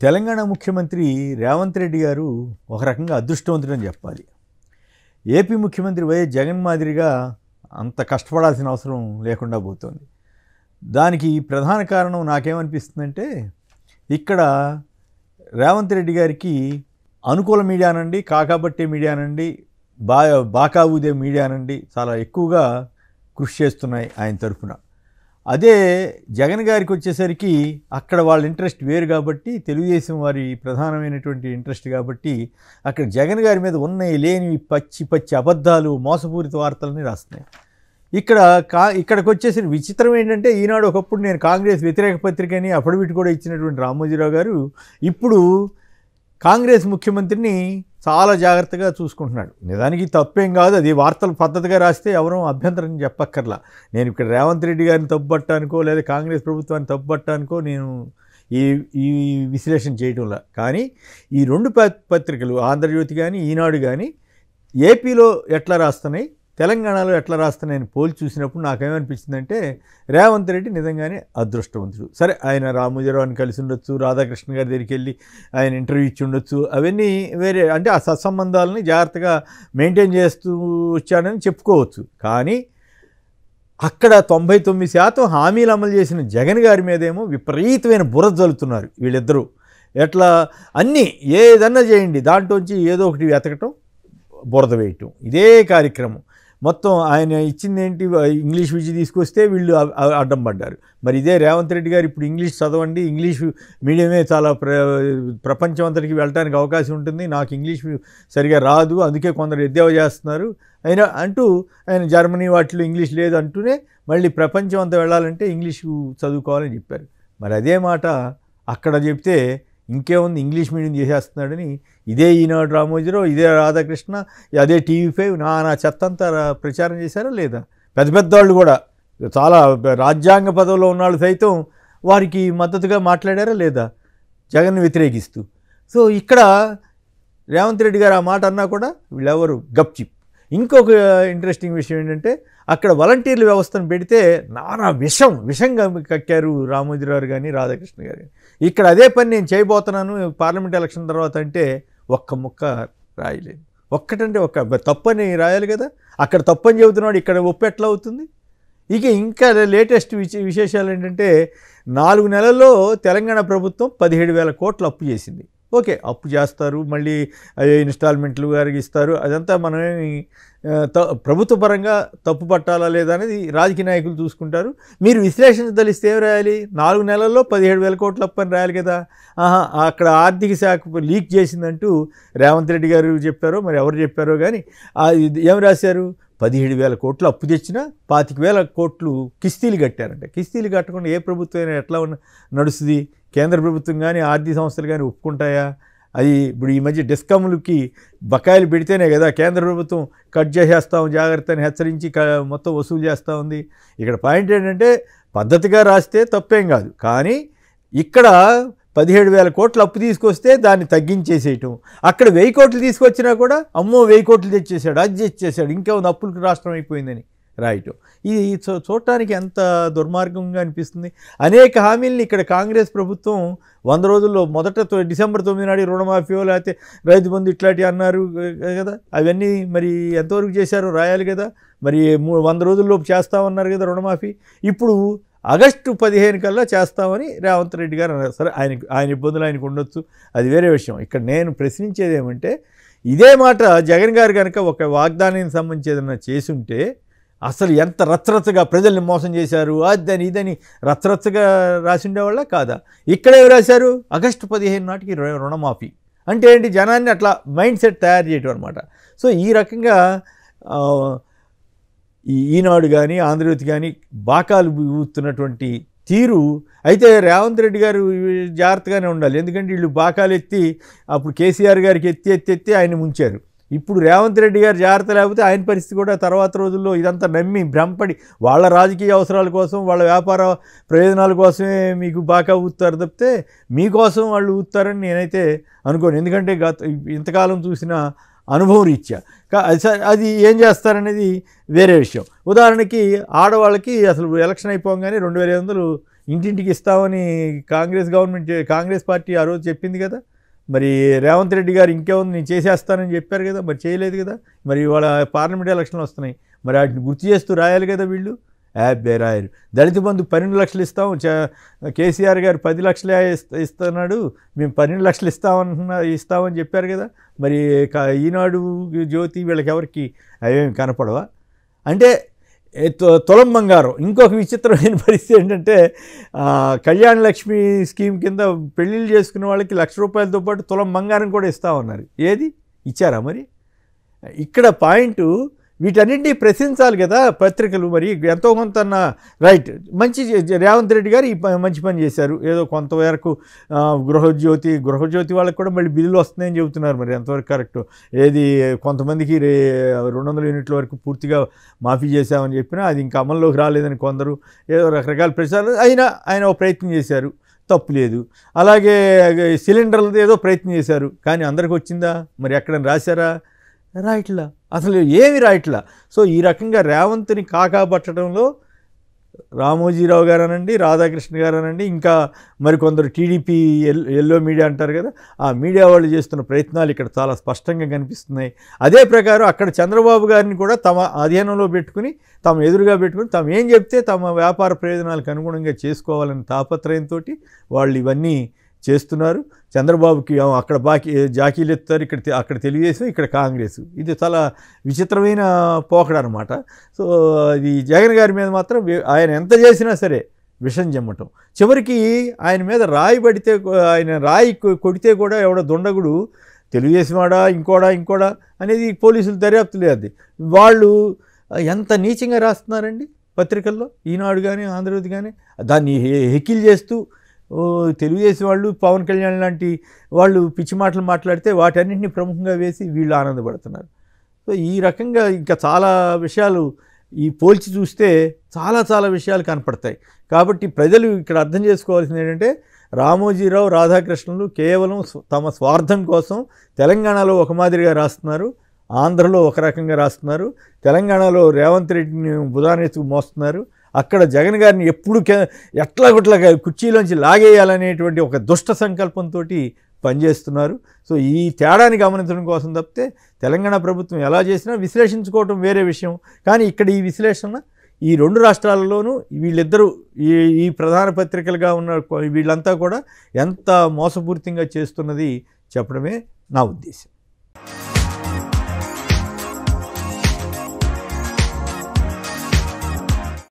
తెలంగాణ ముఖ్యమంత్రి రేవంత్ రెడ్డి గారు ఒక రకంగా అదృష్టవంతుడని చెప్పాలి. ఏపీ ముఖ్యమంత్రి వైఎస్ జగన్ మాదిరిగా అంత కష్టపడాల్సిన అవసరం లేకుండా పోతుంది. దానికి ప్రధాన కారణం నాకేమనిపిస్తుందంటే, ఇక్కడ రేవంత్ రెడ్డి గారికి అనుకూల మీడియానండి, కాకాబట్టే మీడియానండి, బాకా ఊదే మీడియానండి చాలా ఎక్కువగా కృషి చేస్తున్నాయి ఆయన తరఫున. అదే జగన్ గారికి వచ్చేసరికి అక్కడ వాళ్ళ ఇంట్రెస్ట్ వేరు కాబట్టి, తెలుగుదేశం వారి ప్రధానమైనటువంటి ఇంట్రెస్ట్ కాబట్టి, అక్కడ జగన్ గారి మీద ఉన్నాయి లేని పచ్చి అబద్ధాలు, మోసపూరిత వార్తలని రాస్తున్నాయి. ఇక్కడికి వచ్చేసిన విచిత్రం ఏంటంటే, ఈనాడు ఒకప్పుడు నేను కాంగ్రెస్ వ్యతిరేక పత్రికని అఫిడవిట్ కూడా ఇచ్చినటువంటి రామోజీరావు గారు ఇప్పుడు కాంగ్రెస్ ముఖ్యమంత్రిని చాలా జాగ్రత్తగా చూసుకుంటున్నాడు. నిజానికి తప్పేం కాదు, అది వార్తలు పద్ధతిగా రాస్తే ఎవరూ అభ్యంతరం చెప్పక్కర్లా. నేను ఇక్కడ రేవంత్ రెడ్డి గారిని తప్పుపట్టానికో లేదా కాంగ్రెస్ ప్రభుత్వాన్ని తప్పుపట్టానికో నేను ఈ విశ్లేషణ చేయడంలా. కానీ ఈ రెండు పత్రికలు ఆంధ్రజ్యోతి కానీ ఈనాడు కానీ ఏపీలో ఎట్లా రాస్తున్నాయి, తెలంగాణలో ఎట్లా రాస్తున్నాయని పోల్చి చూసినప్పుడు నాకేమనిపించిందంటే, రేవంత్ రెడ్డి నిజంగానే అదృష్టవంతుడు. సరే, ఆయన రామోజీరావుని కలిసి ఉండొచ్చు, రాధాకృష్ణ గారి దగ్గరికి వెళ్ళి ఆయన ఇంటర్వ్యూ ఇచ్చి ఉండొచ్చు, అవన్నీ వేరే, అంటే ఆ సత్సంబంధాలని జాగ్రత్తగా మెయింటైన్ చేస్తూ వచ్చానని చెప్పుకోవచ్చు. కానీ అక్కడ 99% హామీలు అమలు చేసిన జగన్ గారి మీదేమో విపరీతమైన బురద జల్లుతున్నారు వీళ్ళిద్దరూ. ఎట్లా అన్నీ ఏదన్నా చేయండి, దాంట్లోంచి ఏదో ఒకటి వెతకటం, బురద వేయటం, ఇదే కార్యక్రమం మొత్తం. ఆయన ఇచ్చింది ఏంటి, ఇంగ్లీష్ విద్య తీసుకొస్తే వీళ్ళు అడ్డం పడ్డారు. మరి ఇదే రేవంత్ రెడ్డి గారు ఇప్పుడు ఇంగ్లీష్ చదవండి, ఇంగ్లీష్ మీడియమే చాలా ప్రపంచం అంతటికి వెళ్ళడానికి అవకాశం ఉంటుంది, నాకు ఇంగ్లీష్ సరిగా రాదు, అందుకే కొందరు ఎద్దేవా చేస్తున్నారు ఆయన జర్మనీ వాటిలో ఇంగ్లీష్ లేదు అంటూనే మళ్ళీ ప్రపంచం అంతా వెళ్ళాలంటే ఇంగ్లీషు చదువుకోవాలని చెప్పారు. మరి అదే మాట అక్కడ చెప్తే ఇంకేముంది, ఇంగ్లీష్ మీడియం చేసేస్తున్నాడని ఇదే ఈనాడు రామోజీరావు, ఇదే రాధాకృష్ణ, అదే TV5 నా చెత్తంతా ప్రచారం చేశారా లేదా? పెద్ద వాళ్ళు కూడా చాలా రాజ్యాంగ పదవిలో ఉన్నవాళ్ళు సైతం వారికి మద్దతుగా మాట్లాడారా లేదా జగన్ను వ్యతిరేకిస్తూ? సో ఇక్కడ రేవంత్ రెడ్డి గారు ఆ మాట అన్నా కూడా వీళ్ళెవరు గప్చిప్. ఇంకొక ఇంట్రెస్టింగ్ విషయం ఏంటంటే, అక్కడ వాలంటీర్ల వ్యవస్థను పెడితే నానా విషంగా కక్కారు రామోజీరావు కానీ రాధాకృష్ణ గారు కానీ. ఇక్కడ అదే పని నేను చేయబోతున్నాను పార్లమెంట్ ఎలక్షన్ తర్వాత అంటే ఒక్క ముక్క రాయలేదు. ఒక్కటంటే తప్పని రాయాలి కదా, అక్కడ తప్పని చెబుతున్నాడు, ఇక్కడ ఒప్పు ఎట్లా అవుతుంది? ఇంకా లేటెస్ట్ విశేషాలు ఏంటంటే, 4 నెలల్లో తెలంగాణ ప్రభుత్వం 17,000 కోట్లు అప్పు చేసింది. ఓకే, అప్పు చేస్తారు, మళ్ళీ ఇన్స్టాల్మెంట్లు గారికి ఇస్తారు, అదంతా మనమేమి ప్రభుత్వ పరంగా తప్పు పట్టాలా లేదా అనేది రాజకీయ నాయకులు చూసుకుంటారు. మీరు విశ్లేషణ తెలిస్తే ఏం రాయాలి? 4 నెలల్లో 17,000 కోట్ల అప్పు అని రాయాలి కదా. అక్కడ ఆర్థిక శాఖ లీక్ చేసిందంటూ రేవంత్ రెడ్డి గారు చెప్పారో మరి ఎవరు చెప్పారో కానీ ఏం రాశారు? 17,000 కోట్లు అప్పు తెచ్చినా 25,000 కోట్లు కిస్తీలు కట్టారంట. కిస్తీలు కట్టకుండా ఏ ప్రభుత్వం ఎట్లా నడుస్తుంది? కేంద్ర ప్రభుత్వం కానీ ఆర్థిక సంస్థలు కానీ ఒప్పుకుంటాయా? అది ఇప్పుడు ఈ మధ్య డిస్కమ్లకి బకాయిలు పెడితేనే కదా కేంద్ర ప్రభుత్వం కట్ చేసేస్తాం జాగ్రత్త అని హెచ్చరించి మొత్తం వసూలు చేస్తూ ఉంది. ఇక్కడ పాయింట్ ఏంటంటే, పద్ధతిగా రాస్తే తప్పేం కాదు, కానీ ఇక్కడ 17,000 కోట్లు అప్పు తీసుకొస్తే దాన్ని తగ్గించేసేయటం, అక్కడ 1000 కోట్లు తీసుకొచ్చినా కూడా అమ్మో 1000 కోట్లు తెచ్చేసాడు, అది తెచ్చేసాడు, ఇంకా ఉంది అప్పులకు రాష్ట్రం అయిపోయిందని రాయటం. ఇది చూడటానికి ఎంత దుర్మార్గంగా అనిపిస్తుంది. అనేక హామీలను ఇక్కడ కాంగ్రెస్ ప్రభుత్వం 100 రోజుల్లో మొదట డిసెంబర్ 9 నాడు రుణమాఫీయో లేకపోతే రైతు బంధు ఇట్లాంటివి అన్నారు కదా, అవన్నీ మరి ఎంతవరకు చేశారో రాయాలి కదా. మరి 100 రోజుల్లోపు చేస్తామన్నారు కదా రుణమాఫీ, ఇప్పుడు ఆగస్టు 15 కల్లా చేస్తామని రేవంత్ రెడ్డి గారు అన్నారు. సరే, ఆయన ఇబ్బందులు ఆయనకు ఉండొచ్చు, అది వేరే విషయం. ఇక్కడ నేను ప్రశ్నించేది ఏమంటే, ఇదే మాట జగన్ గారు కనుక ఒక వాగ్దానానికి సంబంధించి ఏదైనా చేసుంటే అసలు ఎంత రచ్చరచ్చగా ప్రజల్ని మోసం చేశారు, అదని ఇదని రచ్చరచ్చగా రాసిండేవాళ్ళ కాదా? ఇక్కడే రాశారు ఆగస్టు 15 నాటికి రుణమాఫీ అంటే ఏంటి? జనాన్ని అట్లా మైండ్ సెట్ తయారు చేయటం అనమాట. సో ఈ రకంగా ఈనాడు కానీ ఆంధ్రజ్యోతి కానీ బాకాలు ఊతున్నటువంటి తీరు అయితే రేవంత్ రెడ్డి గారు జాగ్రత్తగానే ఉండాలి. ఎందుకంటే వీళ్ళు బాకాలు ఎత్తి అప్పుడు కేసీఆర్ గారికి ఎత్తి ఆయన ముంచారు. ఇప్పుడు రేవంత్ రెడ్డి గారు జాగ్రత్త లేకపోతే ఆయన పరిస్థితి కూడా తర్వాత రోజుల్లో ఇదంతా నమ్మి భ్రమపడి వాళ్ళ రాజకీయ అవసరాల కోసం వాళ్ళ వ్యాపార ప్రయోజనాల కోసమే మీకు బాకా ఊతారు తప్పితే మీకోసం వాళ్ళు ఊతారని నేనైతే అనుకోను. ఎందుకంటే ఇంతకాలం చూసిన అనుభవం రీత్యా. అది ఏం చేస్తారనేది వేరే విషయం. ఉదాహరణకి ఆడవాళ్ళకి అసలు ఎలక్షన్ అయిపోగానే 2500 ఇంటింటికి ఇస్తామని కాంగ్రెస్ పార్టీ ఆ రోజు చెప్పింది కదా. మరి రేవంత్ రెడ్డి గారు ఇంకేముంది నేను చేసేస్తానని చెప్పారు కదా, మరి చేయలేదు కదా. మరి వాళ్ళ పార్లమెంట్ ఎలక్షన్లు వస్తున్నాయి, మరి వాటిని గుర్తు చేస్తూ రాయాలి కదా వీళ్ళు. యాభై రాయరు. దళిత బంధు 12 లక్షలు ఇస్తాం, కేసీఆర్ గారు 10 లక్షలే ఇస్తున్నాడు, మేము 12 లక్షలు ఇస్తామని చెప్పారు కదా. మరి ఈనాడు జ్యోతి వీళ్ళకి ఎవరికి అవేమి కనపడవా? అంటే తులం బంగారం. ఇంకొక విచిత్రమైన పరిస్థితి ఏంటంటే కళ్యాణ లక్ష్మి స్కీమ్ కింద పెళ్ళిళ్ళు చేసుకున్న వాళ్ళకి ₹1,00,000 పాటు తులం బంగారం కూడా ఇస్తామన్నారు. ఏది ఇచ్చారా? మరి ఇక్కడ పాయింట్ వీటన్నింటినీ ప్రశ్నించాలి కదా పత్రికలు. మరి ఎంతో కొంత రైట్ మంచి రేవంత్ రెడ్డి గారు ఈ మంచి పని చేశారు, ఏదో కొంతవరకు గృహజ్యోతి వాళ్ళకి కూడా మళ్ళీ బిల్లులు వస్తున్నాయని చెబుతున్నారు. మరి ఎంతవరకు కరెక్ట్? ఏది కొంతమందికి 200 యూనిట్ల వరకు పూర్తిగా మాఫీ చేశామని చెప్పినా అది ఇంకా అమల్లోకి రాలేదని కొందరు ఏదో రకరకాల ప్రచారాలు. ఆయన ఒక ప్రయత్నం చేశారు, తప్పు లేదు. అలాగే సిలిండర్లది ఏదో ప్రయత్నం చేశారు, కానీ అందరికి వచ్చిందా? మరి ఎక్కడైనా రాశారా? రాయట్లా, అసలు ఏమి రాయట్లా. సో ఈ రకంగా రేవంత్ని కాకాపట్టడంలో రామోజీరావు గారు అనండి, రాధాకృష్ణ గారు అనండి, ఇంకా మరికొందరు టీడీపీ ఎల్లో మీడియా అంటారు కదా, ఆ మీడియా వాళ్ళు చేస్తున్న ప్రయత్నాలు ఇక్కడ చాలా స్పష్టంగా కనిపిస్తున్నాయి. అదే ప్రకారం అక్కడ చంద్రబాబు గారిని కూడా తమ అధీనంలో పెట్టుకుని, తమ ఎదురుగా పెట్టుకుని, తమ ఏం చెప్తే తమ వ్యాపార ప్రయోజనాలకు అనుగుణంగా చేసుకోవాలనే తాపత్రయంతో వాళ్ళు ఇవన్నీ చేస్తున్నారు. చంద్రబాబుకి అక్కడ జాకీలు ఎత్తారు, అక్కడ తెలుగుదేశం, ఇక్కడ కాంగ్రెస్. ఇది చాలా విచిత్రమైన పోకడ అనమాట. సో ఇది జగన్ గారి మీద మాత్రం ఆయన ఎంత చేసినా సరే విషం చెమ్మటం. చివరికి ఆయన మీద ఆయన రాయి కొడితే కూడా ఎవడో దుండగుడు తెలుగుదేశం వాడా ఇంకోడా అనేది పోలీసులు దర్యాప్తు లేదు. వాళ్ళు ఎంత నీచంగా రాస్తున్నారండి పత్రికల్లో, ఈనాడు కానీ ఆంధ్రజ్యోతి కానీ. దాన్ని హెకిల్ చేస్తూ తెలుగుదేశం వాళ్ళు, పవన్ కళ్యాణ్ లాంటి వాళ్ళు పిచ్చి మాటలు మాట్లాడితే వాటన్నింటినీ ప్రముఖంగా వేసి వీళ్ళు ఆనందపడుతున్నారు. సో ఈ రకంగా ఇంకా చాలా విషయాలు ఈ పోల్చి చూస్తే చాలా విషయాలు కనపడతాయి. కాబట్టి ప్రజలు ఇక్కడ అర్థం చేసుకోవాల్సింది ఏంటంటే రామోజీరావు, రాధాకృష్ణులు కేవలం తమ స్వార్థం కోసం తెలంగాణలో ఒక మాదిరిగా రాస్తున్నారు, ఆంధ్రలో ఒక రకంగా రాస్తున్నారు. తెలంగాణలో రేవంత్ రెడ్డిని బుధానెత్తుకు మోస్తున్నారు, అక్కడ జగన్ గారిని ఎప్పుడు ఎట్లాగొట్లా కుర్చీలోంచి లాగేయాలనేటువంటి ఒక దుష్ట సంకల్పంతో పనిచేస్తున్నారు. సో ఈ తేడాని గమనించడం కోసం తప్పితే తెలంగాణ ప్రభుత్వం ఎలా చేసినా విశ్లేషించుకోవటం వేరే విషయం. కానీ ఇక్కడ ఈ విశ్లేషణ ఈ 2 రాష్ట్రాలలోనూ వీళ్ళిద్దరూ ఈ ప్రధాన పత్రికలుగా ఉన్న వీళ్ళంతా కూడా ఎంత మోసపూరితంగా చేస్తున్నది చెప్పడమే నా ఉద్దేశం.